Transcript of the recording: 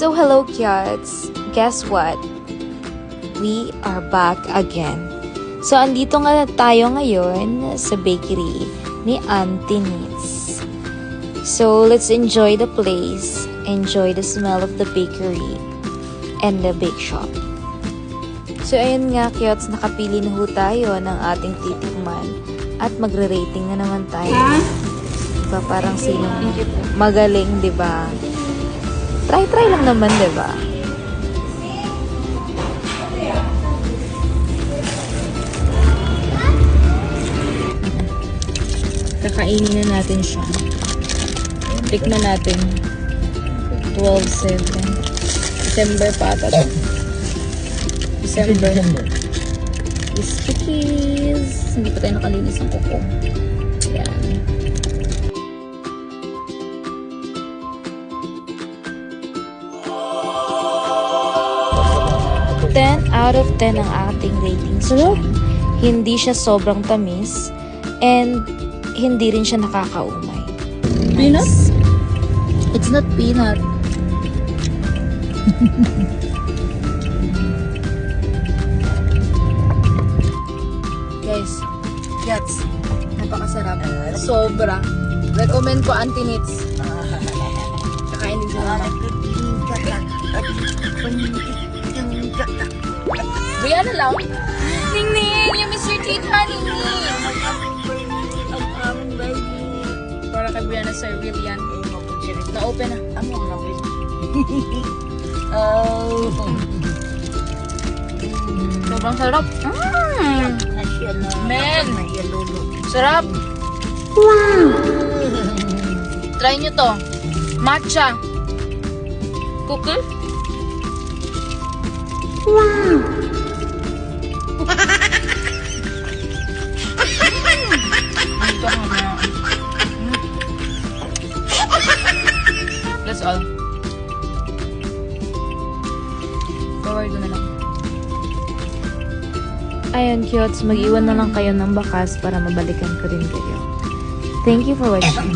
So hello kids, guess what? We are back again. So andito nga tayo ngayon sa bakery ni Auntie Nitz. So let's enjoy the place, enjoy the smell of the bakery and the bake shop. So ayun nga kids, nakapili na ho tayo ng ating titikman at magre-rating na naman tayo. Diba, parang sinong magaling, diba? Try lang naman, diba? Kakainin na natin siya. Tikman natin. 12/7. December pa ata. December. These cookies. Hindi pa tayo nakalinis ng kuko. Ayan. 10 out of 10 ang ating rating sa dyan. Hindi siya sobrang tamis and hindi rin siya nakakaumay. Peanut? It's not peanut. Guys, gets. Napakasarap. Sobra. Recommend ko Auntie Nitz. Kakain din sila naman. Brianna lang. Ningning, you miss your teeth, honey. Para kay Brianna sa'yo, really yan. Na-open na. Sobrang sarap. Men! Sarap! Wow! Try nyo to. Matcha. Cookie? Wow! That's all. Forward na lang. Ayan, cutes. Mag-iwan na lang kayo ng bakas para mabalikan ko rin kayo. Thank you for watching.